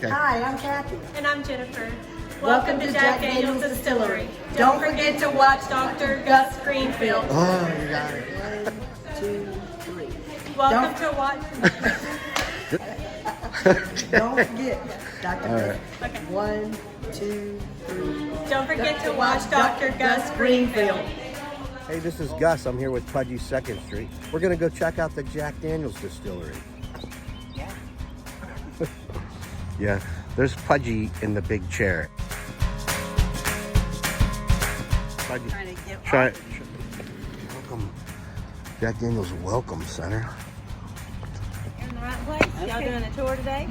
Okay. Hi, I'm Kathy. And I'm Jennifer. Welcome to Jack Daniel's Distillery. Don't forget to watch Dr. Gus Greenfield. Oh, you got it. 1, 2, 3. Welcome to watch. Don't forget, Dr. All Gus. right. 1, 2, 3. Don't forget to watch Dr. Gus Greenfield. Hey, this is Gus. I'm here with Pudgy 2nd Street. We're going to go check out the Jack Daniel's Distillery. Yeah, there's Pudgy in the big chair. Pudgy, try. Welcome, Jack Daniel's Welcome Center. You're in the right place. Y'all doing a tour today?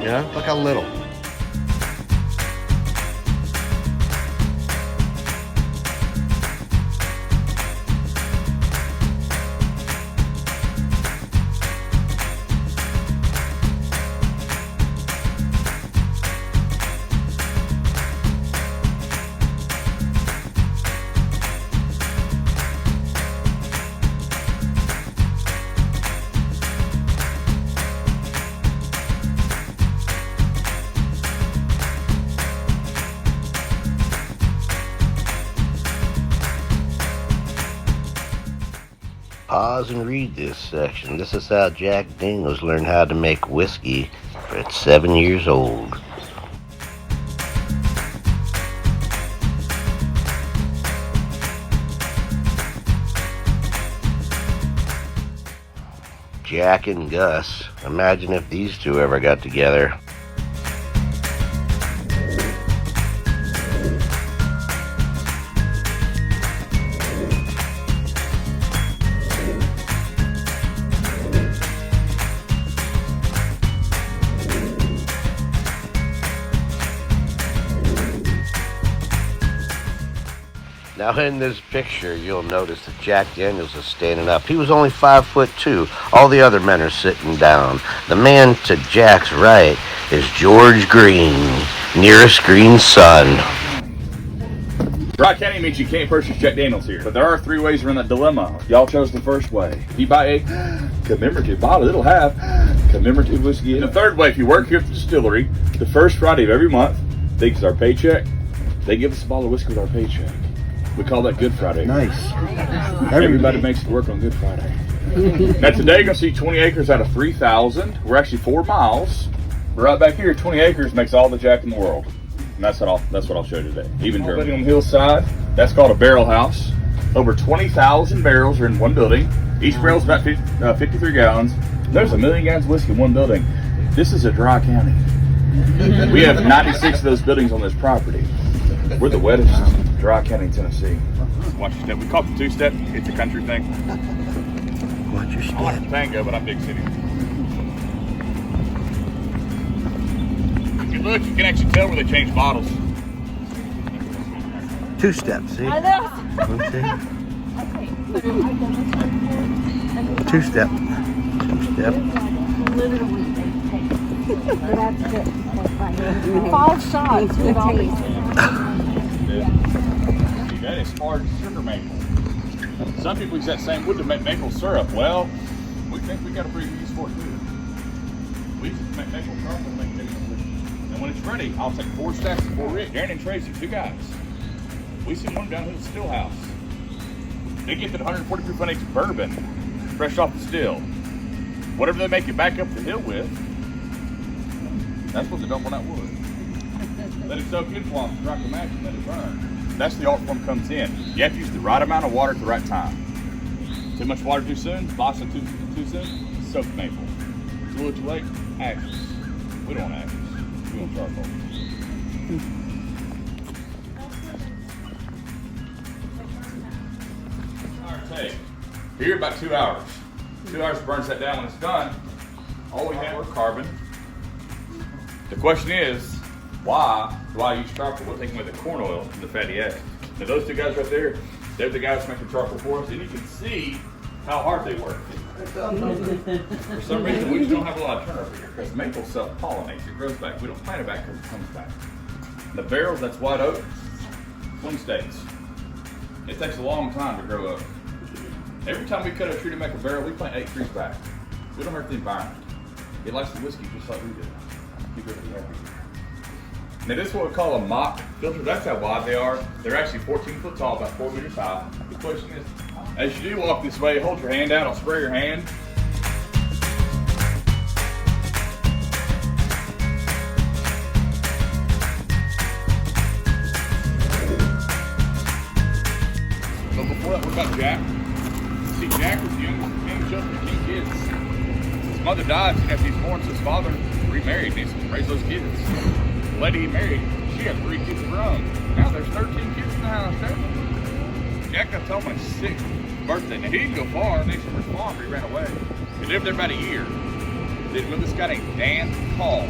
Yeah, look how little. Pause and read this section. This is how Jack Daniel's learned how to make whiskey at 7 years old. Jack and Gus. Imagine if these two ever got together. Now in this picture, you'll notice that Jack Daniels is standing up. He was only 5'2". All the other men are sitting down. The man to Jack's right is George Green, nearest Green's son. Dry County means you can't purchase Jack Daniels here, but there are 3 ways around that dilemma. Y'all chose the first way. If you buy a commemorative bottle, it'll have commemorative whiskey in it. The third way, if you work here at the distillery, the first Friday of every month, they get our paycheck. They give us a bottle of whiskey with our paycheck. We call that Good Friday. Nice. Everybody makes it work on Good Friday. Now today you're going to see 20 acres out of 3,000. We're actually 4 miles. But right back here, 20 acres makes all the Jack in the world. And that's what I'll show you today. Even building on the hillside, that's called a barrel house. Over 20,000 barrels are in one building. Each barrel is about 53 gallons. There's 1 million gallons of whiskey in one building. This is a dry county. We have 96 of those buildings on this property. We're the wettest dry county in Tennessee. Watch your step. We call it the 2-step. It's a country thing. Watch your step. I like the tango, but I'm big city. If you look, you can actually tell where they change bottles. 2 steps, see? I know. 1, 2. 2 step. 2 step. Literally. 5 shots with all these. That is hard sugar maple. Some people use that same wood to make maple syrup. Well, we think we got a pretty good use for it too. We used to make maple syrup and make maple syrup. And when it's ready, I'll take 4 stacks of 4 Rick. Darren and Tracy, 2 guys. We see one down here at the still house. They get that 140 proof unages bourbon, fresh off the still. Whatever they make it back up the hill with, that's what they dump on that wood. Let it soak in for a while, strike the match, and let it burn. That's the art form comes in. You have to use the right amount of water at the right time. Too much water too soon, lots of too soon, soak maple. Too little too late, ashes. We don't want ashes. We want charcoal. Alright, take. Here about 2 hours. 2 hours burns that down when it's done. All we have is carbon. The question is, why do I use charcoal? We're taking away the corn oil and the fatty acids. Now those 2 guys right there, they're the guys making charcoal for us. And you can see how hard they work. For some reason, we just don't have a lot of turnover here because maple self-pollinates. It grows back. We don't plant it back because it comes back. The barrels, that's white oak, swing states. It takes a long time to grow up. Every time we cut a tree to make a barrel, we plant 8 trees back. We don't hurt the environment. It likes the whiskey just like we do. Keep everybody happy. Now this is what we call a mock filter. That's how wide they are. They're actually 14 foot tall, about 4 meters high. The question is, as you do walk this way, hold your hand out, I'll spray your hand. But before that, what about Jack? See, Jack was the youngest of 10 kids. His mother died soon after he was born, so his father remarried and he raised those kids. The lady he married, she had 3 kids of her own. Now there's 13 kids in the house there. Jack got told my 6th birthday. Now he didn't go far, next to his farm, he ran away. He lived there about a year. Then with this guy named Daniel Hall.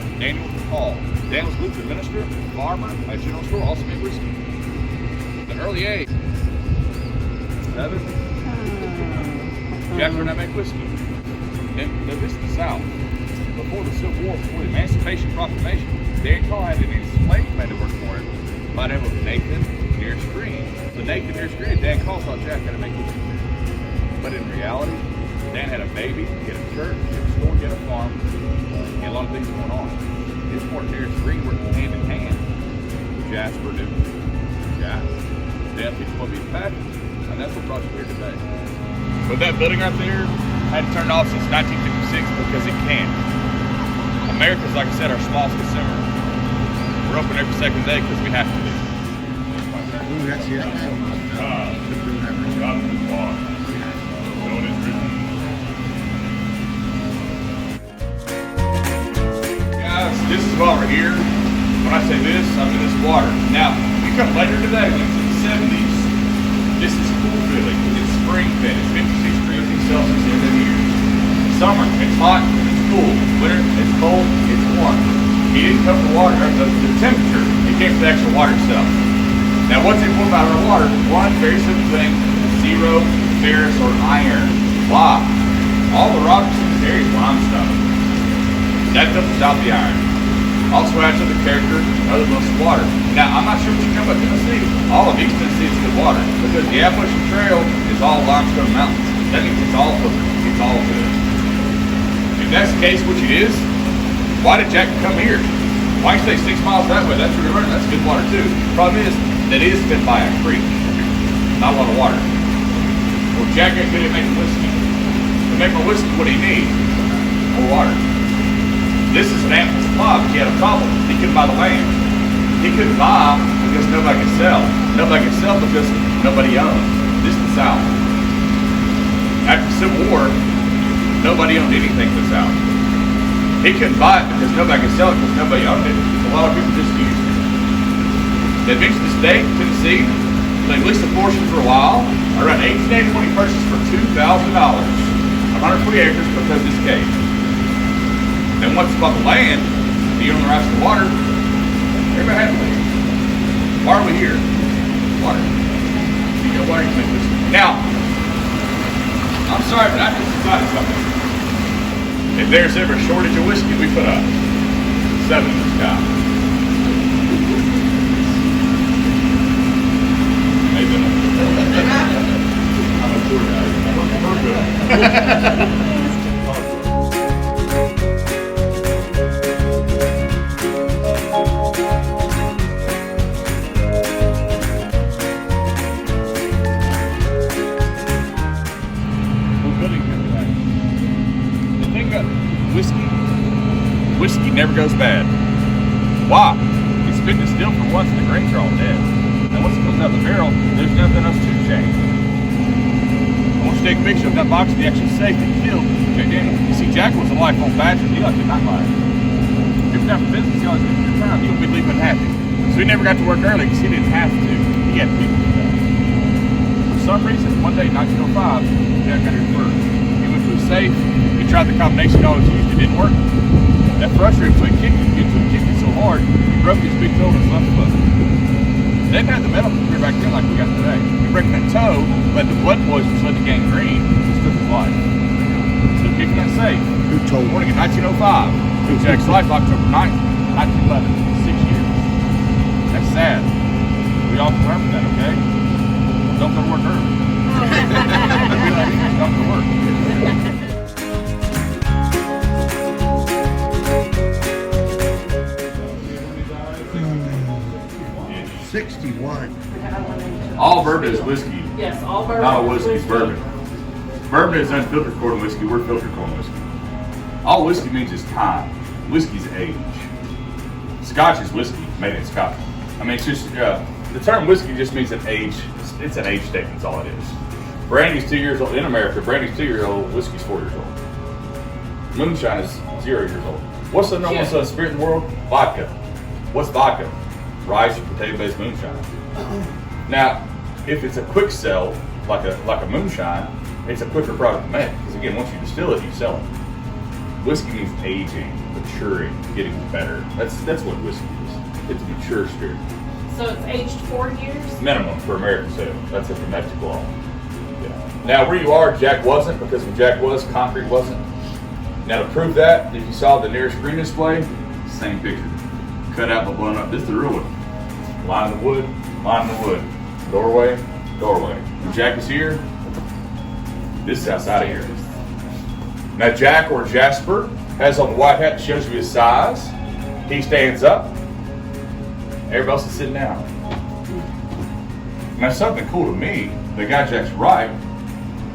Dan was Lutheran minister, farmer, a general store, also made whiskey. At an early age, 7, Jack learned how to make whiskey. And this is the South. Before the Civil War, before the Emancipation Proclamation, Dan Hall had an enslaved man to work for him by the name of Nathan Nearest Green. The Nathan Nearest Green, Dan Hall taught Jack how to make whiskey. But in reality, Dan had a baby, he had a church, he had a store, he had a farm, he had a lot of things going on. His partner Nearest Green worked hand in hand with Jasper did. Jack, Dan teaches what he's passionate, and that's what brought you here today. But that building right there had to turn off since 1956 because it can't. America's, like I said, our smallest consumer. We're open every second day because we have to be. Ooh, that's it. Guys, this is why we're here. When I say this, I mean this water. Now, you come later today, when it's in the 70s, this is cool feeling. It's spring fed. It's 56 degrees Celsius in the year. Summer, it's hot, it's cool. Winter, it's cold, it's warm. He didn't come from water, the temperature. He came from the actual water itself. Now, what's important about our water? One very simple thing: zero ferrous or iron. Why? All the rocks in this area is limestone. That doubles out the iron. Also adds to the character other than the water. Now, I'm not sure what you know about Tennessee. All of East Tennessee is good water because the Appalachian Trail is all limestone mountains. That means it's all perfect. It's all good. If that's the case, which it is, why did Jack come here? Why stay 6 miles that way? That's river. That's good water too. Problem is that it is fed by a creek, not a lot of water. Well, Jack got good at making whiskey. To make my whiskey, what do you need? More water. This is an ample supply, but he had a problem. He couldn't buy the land. He couldn't buy because nobody could sell. Nobody could sell because nobody owned. This is the South. After the Civil War, nobody owned anything in the South. He couldn't buy it because nobody could sell it because nobody owned it. A lot of people just used it. They eventually the state, Tennessee, they leased a portion for a while. Around 1881, he purchased for $2,000, 140 acres because of this cave. Then once you bought the land, you own the rights to the water, everybody had to leave. Why are we here? Water. You know water, you make this. Now, I'm sorry, but I just decided something. If there's ever a shortage of whiskey, we put up 7 in the sky. Maybe I'm a tour guide. I'm a tour guide. Whiskey never goes bad. Why? It's been distilled for once and the grains are all dead. And once it comes out of the barrel, there's nothing else to change. I want you to take a picture of that box of the actual safe that killed Jack Daniels. You see, Jack was a lifelong bachelor. He liked the nightlife. If you're down for business, he always had a good time. He would be leaving happy. So he never got to work early because he didn't have to. He had people to do. For some reason, one day in 1905, Jack got his first. He went to a safe. He tried the combination he always used. It didn't work. That frustrated him, so he kicked it so hard, he broke his big toe in his left foot. They didn't have the medical care back then like we got today. He broke that toe, but the blood poison led to gangrene, which took his life. So keep that safe. Who told Born me? in 1905. Jack's life, October 9th, 1911. 6 years. That's sad. We all can learn from that, okay? Don't go to work early. Don't go to work. 61. All bourbon is whiskey. Yes, all bourbon. Not whiskey is bourbon. Bourbon is unfiltered corn whiskey. We're filtered corn whiskey. All whiskey means is time. Whiskey's age. Scotch is whiskey made in Scotland. I mean, it's just the term whiskey just means an age. It's an age statement. That's all it is. Brandy's 2 years old in America. Brandy's 2 years old. Whiskey's 4 years old. Moonshine is 0 years old. What's the number one spirit in the world? Vodka. What's vodka? Rice or potato-based moonshine. Now, if it's a quick sell, like a moonshine, it's a quicker product to make. Because again, once you distill it, you sell it. Whiskey means aging, maturing, getting better. That's what whiskey is. It's a mature spirit. So it's aged 4 years? Minimum for American sale. That's a domestic law. Yeah. Now, where you are, Jack wasn't, because when Jack was, concrete wasn't. Now, to prove that, if you saw the nearest screen display, same picture. Cut out but blown up. This is the real one. Line the wood, line the wood. Doorway, doorway. When Jack is here, this is outside of here. Now, Jack or Jasper has on the white hat that shows you his size. He stands up. Everybody else is sitting down. Now, something cool to me, the guy Jack's right.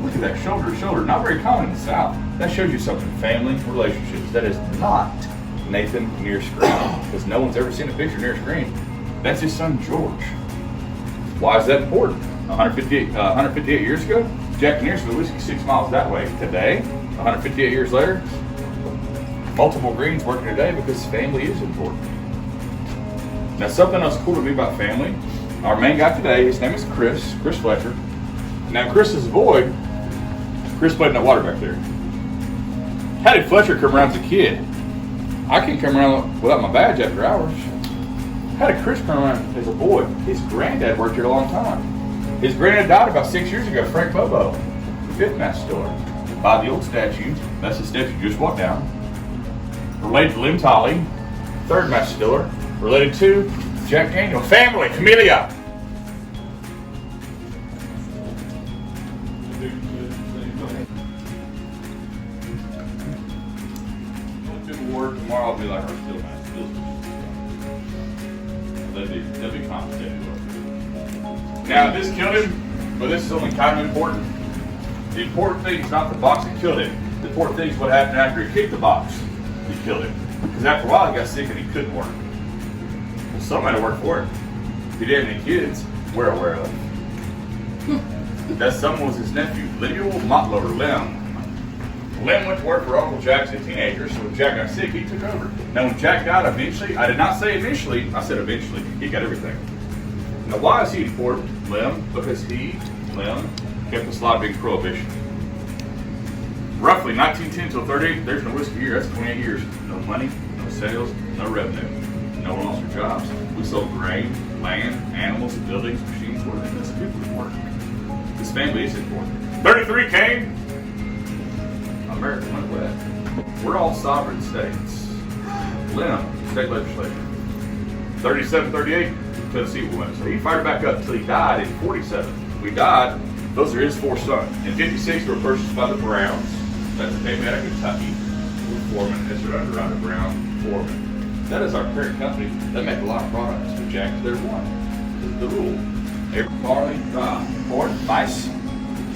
Look at that shoulder to shoulder. Not very common in the South. That shows you something. Family, relationships. That is not Nathan near screen, because no one's ever seen a picture near screen. That's his son George. Why is that important? 158 years ago, Jack Nearsville whiskey 6 miles that way. Today, 158 years later, multiple greens working today because family is important. Now, something else cool to me about family. Our main guy today, his name is Chris Fletcher. Now, Chris is a boy. Chris played in that water back there. How did Fletcher come around as a kid? I can't come around without my badge after hours. How did Chris come around as a boy? His granddad worked here a long time. His granddad died about 6 years ago, Frank Bobo, the fifth master distiller. By the old statue, that's the statue you just walked down. Related to Lim Tolley, third master distiller. Related to Jack Daniel. Family, Camellia. Tomorrow I'll be like our still master. That'd be complicated. Now, this killed him, but this is only kind of important. The important thing is not the box that killed him. The important thing is what happened after he kicked the box that killed him. Because after a while, he got sick and he couldn't work. Well, somebody worked for him. If he didn't have any kids, we're aware of. That someone was his nephew, Lemuel Motlower, Lem. Lem went to work for Uncle Jack as a teenager, so when Jack got sick, he took over. Now, when Jack died eventually, I did not say initially, I said eventually, he got everything. Now, why is he important, Lem? Because he, Lem, kept the slobbing prohibition. Roughly 1910 till 38, there's no whiskey here. That's 28 years. No money, no sales, no revenue. No one lost their jobs. We sold grain, land, animals, buildings, machines, whatever. That's people that work. This family is important. 33 came. America went west. We're all sovereign states. Lem, state legislature. 37, 38, Tennessee went. So he fired back up until he died in 47. We died. Those are his 4 sons. In 56, we were purchased by the Browns. That's a family out of Kentucky. We're Foreman, Mr. Underwriter Brown, Foreman. That is our parent company. They make a lot of products. And Jack is their one. This is the rule. Every barley, dry, corn, mice,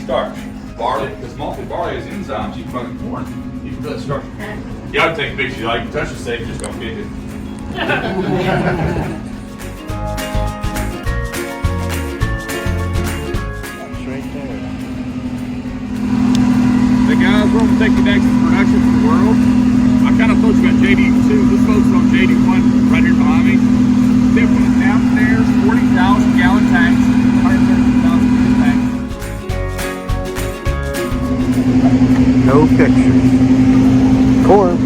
starch. Barley, because malted barley has enzymes you can find in corn. You can really starch. Yeah, I'd take a picture. You can touch the safe, just don't get it. Hey guys, we're going to take you next to production for the world. I kind of told you about JD2. This boat's on JD1 right here behind me. This one's downstairs, 40,000 gallon tanks, 130,000 tanks. No pictures. Corn.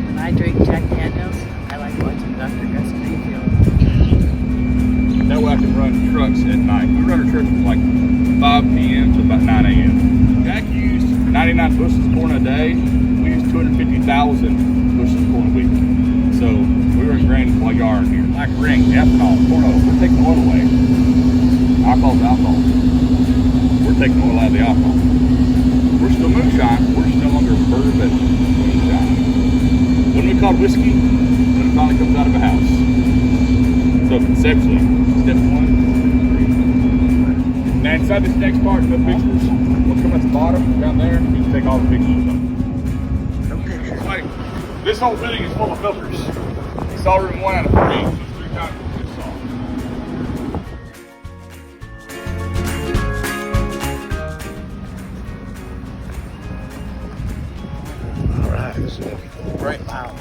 When I drink Jack Daniels, I like watching Dr. Gus Greenfield. That way I can run trucks at night. We run our trucks from like 5 p.m. to about 9 a.m. 29 bushels of corn a day. We use 250,000 bushels of corn a week. So we were ingrained while yarn here. Like ring, ethanol, corn oil. We're taking the oil away. Alcohol's alcohol. We're taking the oil out of the alcohol. We're still moonshine. We're no longer bourbon moonshine. When we call whiskey, when it finally comes out of a house. So conceptually, step 1, 2, 3. Now inside this next part, the pictures. We'll come at the bottom, down there, and you can take all the pictures. No pictures. Like, this whole building is full of filters. Saw room 1 out of 3, so it's 3 times what we saw. All right, this is right now.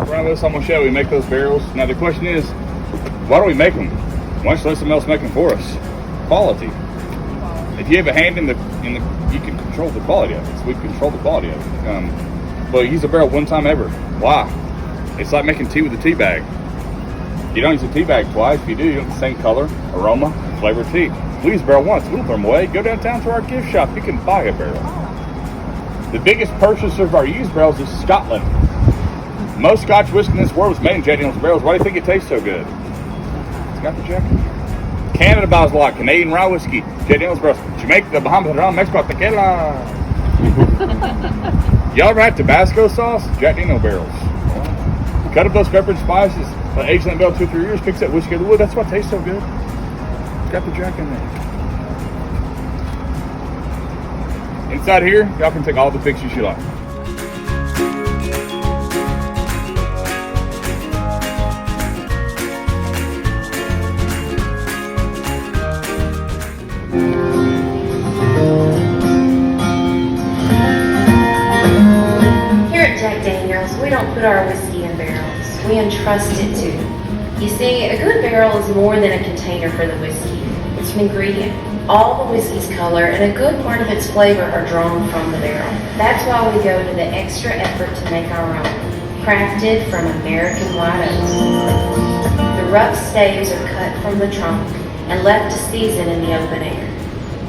Around this, I'm gonna show you, we make those barrels. Now the question is, why do we make them? Why don't you let someone else make them for us? Quality. If you have a hand in the, you can control the quality of it. So we control the quality of it. But use a barrel one time ever. Why? It's like making tea with a tea bag. You don't use a tea bag twice. If you do, you get the same color, aroma, flavor of tea. We use a barrel once. We don't throw them away. Go downtown to our gift shop. You can buy a barrel. The biggest purchaser of our used barrels is Scotland. Most Scotch whiskey in this world is made in Jack Daniel's barrels. Why do you think it tastes so good? It's got the jacket. Canada buys a lot. Canadian rye whiskey, Jack Daniel's barrels. Jamaica, the Bahamas, Mexico, tequila. Y'all ever had Tabasco sauce? Jack Daniel barrels. Cut up those pepper and spices, age in that barrel 2 or 3 years, picks that whiskey out of the wood. That's why it tastes so good. It's got the Jack in there. Inside here, y'all can take all the pictures you like. We don't put our whiskey in barrels. We entrust it to. You see, a good barrel is more than a container for the whiskey. It's an ingredient. All the whiskey's color and a good part of its flavor are drawn from the barrel. That's why we go to the extra effort to make our own, crafted from American white oak. The rough staves are cut from the trunk and left to season in the open air.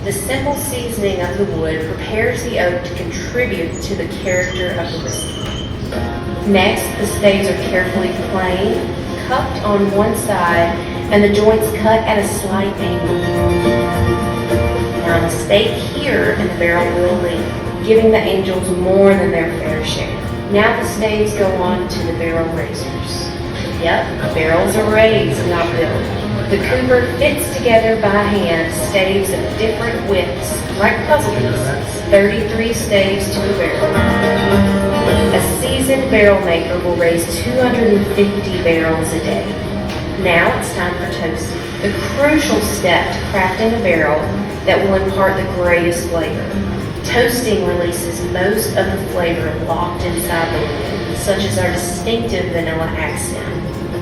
The simple seasoning of the wood prepares the oak to contribute to the character of the whiskey. Next, the staves are carefully planed, cupped on one side, and the joints cut at a slight angle. Now, the stake here and the barrel will lead, giving the angels more than their fair share. Now the staves go on to the barrel raisers. Yep, barrels are raised, not built. The cooper fits together by hand staves of different widths, like puzzle pieces, 33 staves to a barrel. A seasoned barrel maker will raise 250 barrels a day. Now it's time for toasting, the crucial step to crafting a barrel that will impart the greatest flavor. Toasting releases most of the flavor locked inside the wood, such as our distinctive vanilla accent.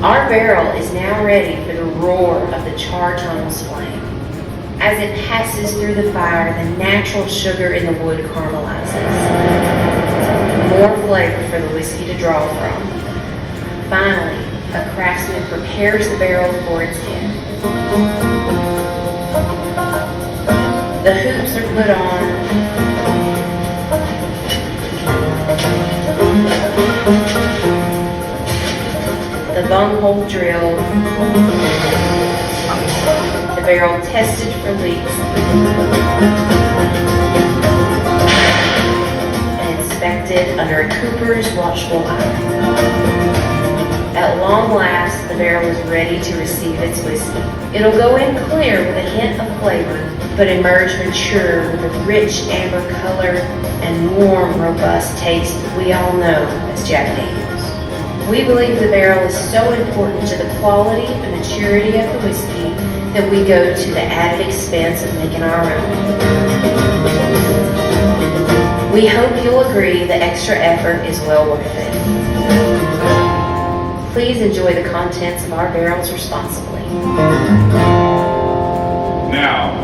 Our barrel is now ready for the roar of the char tunnel's flame. As it passes through the fire, the natural sugar in the wood caramelizes. More flavor for the whiskey to draw from. Finally, a craftsman prepares the barrel for its head. The hoops are put on. The bunghole drilled. The barrel tested for leaks. Inspected under a cooper's watchful eye. At long last, the barrel is ready to receive its whiskey. It'll go in clear with a hint of flavor, but emerge mature with a rich amber color and warm, robust taste that we all know as Jack Daniel's. We believe the barrel is so important to the quality and maturity of the whiskey that we go to the added expense of making our own. We hope you'll agree the extra effort is well worth it. Please enjoy the contents of our barrels responsibly. Now,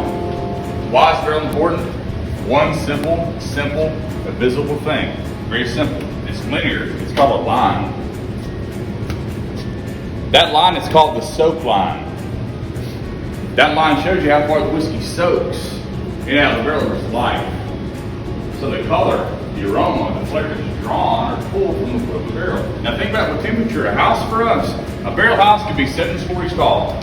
why is barrel important? One simple, but visible thing. Very simple. It's linear. It's called a line. That line is called the soak line. That line shows you how far the whiskey soaks in out of the barrel of its life. So the color, the aroma, the flavor is drawn or pulled from the barrel. Now think about what temperature a house for us. A barrel house could be 7 stories tall.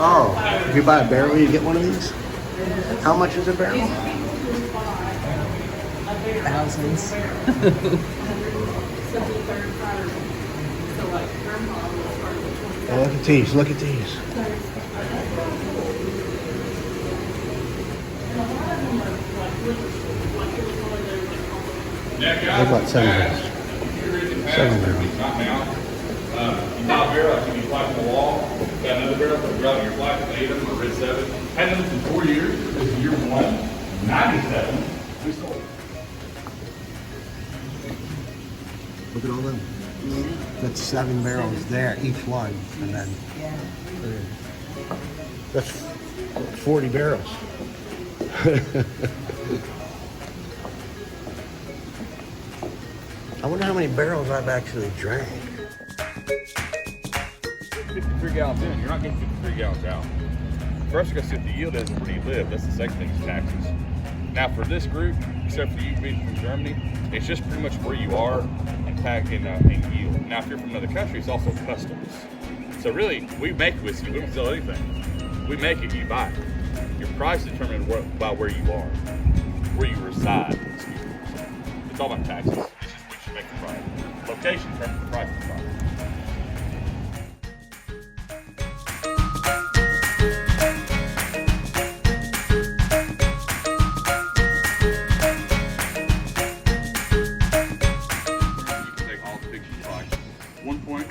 Oh, if you buy a barrel, you get one of these? How much is a barrel? Thousands. Oh, look at these, look at these. They bought 7 barrels. 7 barrels. Not now. You buy a barrel, like you fly from the wall. Got another barrel, put a barrel in your flight, 8 of them, or red 7. Had them for 4 years. This is year 1, 97. We sold. Look at all them. That's 7 barrels there, each one, and then that's 40 barrels. I wonder how many barrels I've actually drank. 53 gallons in, you're not getting 53 gallons out. First, you got to see what the yield is and where you live. That's the second thing is taxes. Now, for this group, except for you being from Germany, it's just pretty much where you are and tax in yield. Now, if you're from another country, it's also customs. So really, we make whiskey. We don't sell anything. We make it, you buy it. Your price is determined by where you are, where you reside. It's all about taxes. It's just what you make the price. Location determines the price of the product.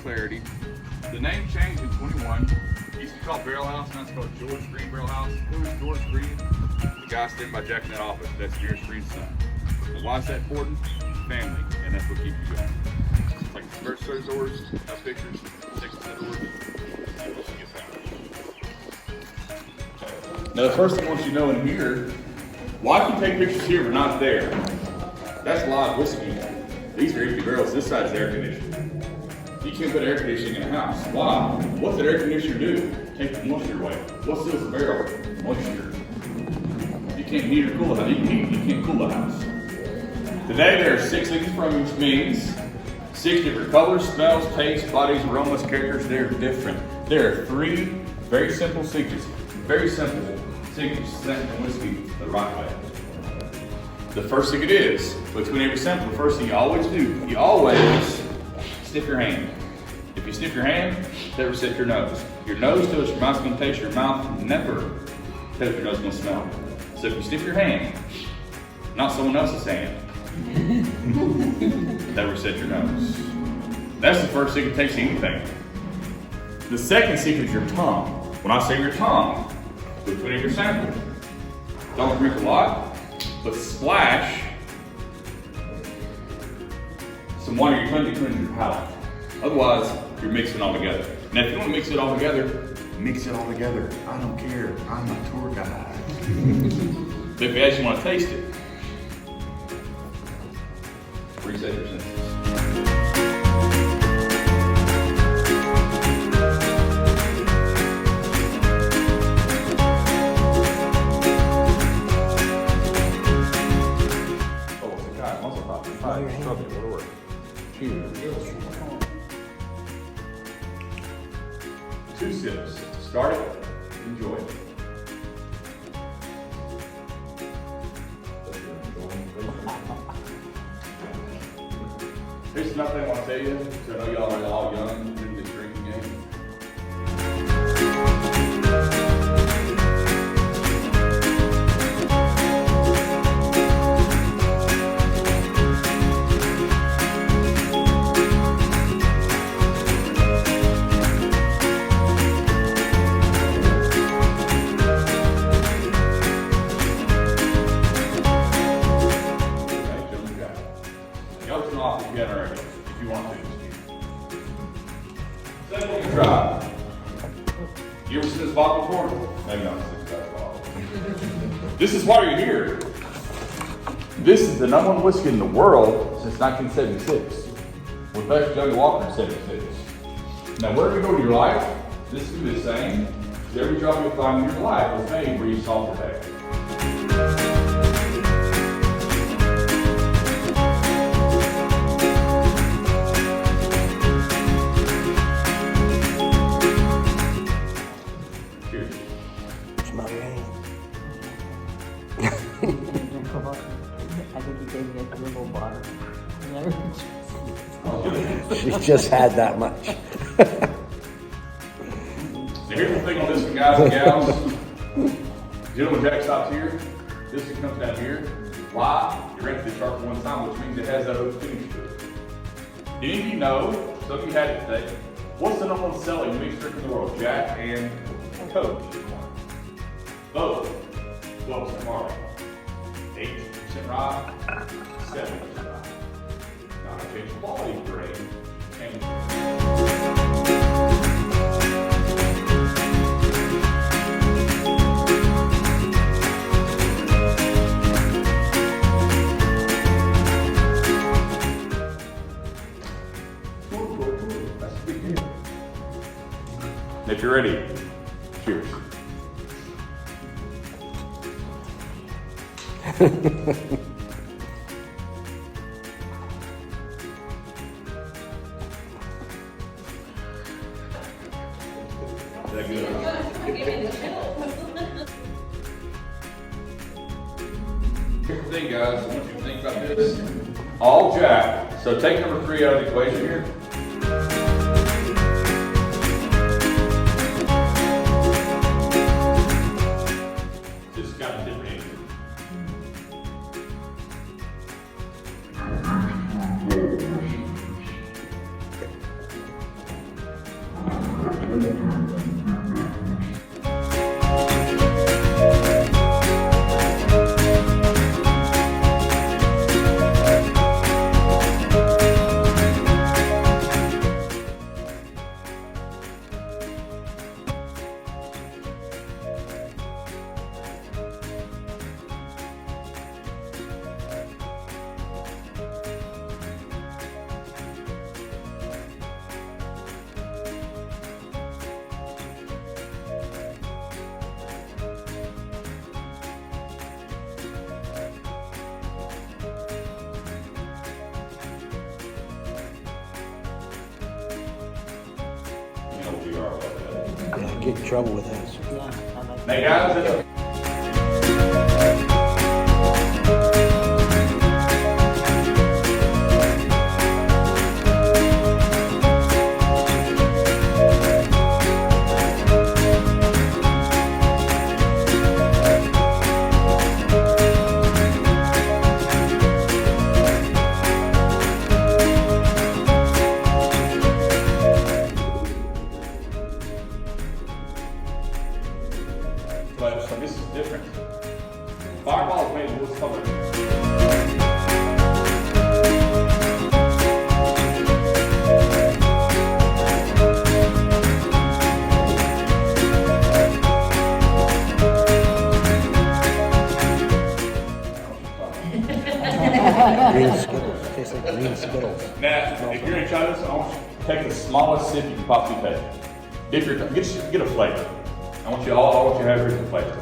Clarity. The name changed in 21. It used to be called Barrel House, now it's called George Green Barrel House. Who is George Green? The guy standing by Jack in that office. That's George Green's son. And why is that important? Family, and that's what keeps you going. It's like the first set of doors, no pictures, second set of doors, you'll see it found. Now the first thing I want you to know in here, why can you take pictures here but not there? That's live whiskey. These are empty barrels, this side is air conditioned. You can't put air conditioning in a house. Why? What's that air conditioner do? Take the moisture away. What seals the barrel? Moisture. You can't heat or cool a house. You can heat, you can't cool a house. Today there are 6 things from which means 6 different colors, smells, tastes, bodies, aromas, characters. They're different. There are 3 very simple secrets. Very simple secrets to setting whiskey the right way. The first secret is, between every sample, the first thing you always do, you always sniff your hand. If you sniff your hand, never sniff your nose. Your nose tells your mouth's going to taste, your mouth never tells your nose going to smell. So if you sniff your hand, not someone else's hand, never set your nose. That's the first secret takes anything. The second secret is your tongue. When I say your tongue, between your sample, don't drink a lot, but splash some water in your tongue to cleanse your palate. Otherwise, you're mixing it all together. Now, if you want to mix it all together, mix it all together. I don't care. I'm a tour guide. But if you actually want to taste it, reset your senses. Oh, it's a guy. Muscle pop. What'll work? Cheers. 2 sips. Start it. Enjoy it. Here's nothing I want to tell you, because I know y'all are all young in this drinking game. already, if you want to. Second one you try. You ever seen this bottle before? Maybe not this bottle. This is why you're here. This is the #1 whiskey in the world since 1976. With best Johnny Walker in 76. Now, wherever you go in your life, this will be the same. Every job you'll find in your life was made where you solve the day. Cheers. It's my rain. I think he gave me a little water. She just had that much. So here's the thing on this one, guys and gals. Gentleman Jack stops here. This one comes down here. Why? You ran to the sharp one time, which means it has that old finish to it. Any of you know, some of you had it today, what's the #1 selling mixed drink in the world? Jack and Coke. Both. 12% barley. 8% rye. 7% rye. Now I change the quality grade. Change. That's a big deal. And if you're ready, cheers. Is that good? Here's the thing, guys. I want you to think about this. All Jack. So take number 3 out of the equation here. Just got a different engine. You know what we are about that. Yeah, get in trouble with this. Yeah, I like Now, guys, it's but so this is different. Fireball is made of this color. Green Skittles. Tastes like green Skittles. Now, if you're gonna try this, I want you to take the smallest sip you can possibly take. If you're get a flavor. I want you to have here is a flavor.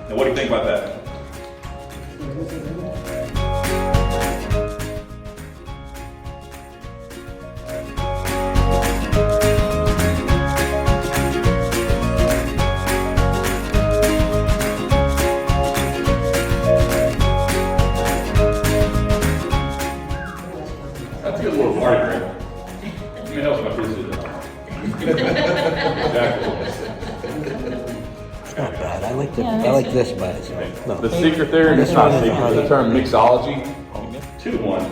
Now, what do you think about that? That's a good little party drink. Let me help my business. Exactly. It's not bad. I like this by itself. No. The secret there, This it's not one is secret, honey. the term mixology. 2-1,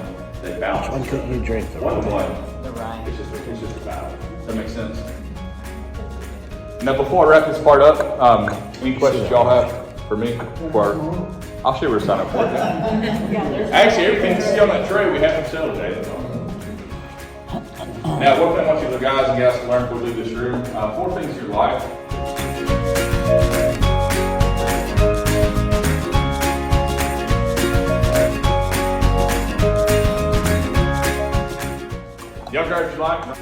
they balance. Which one couldn't you drink? The 1-1, the rye. it's just a battle. Does that make sense? Now, before I wrap this part up, any questions y'all have for me? Before I'll show you where to sign up for it. Actually, everything you see on that tray, we have for sale today. Now, one thing I want you the guys and gals to learn before we leave this room, 4 things in your life. Y'all guys, you like?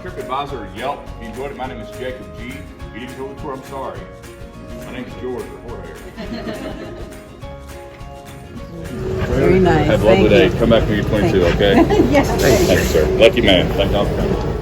TripAdvisor or Yelp. If you enjoyed it, my name is Jacob G. If you didn't go to the tour, I'm sorry. My name's George, reporter. Very nice. Have a lovely day. Come back when you're 22, okay? Yes. Thanks, sir. Lucky man. Thank you all for coming.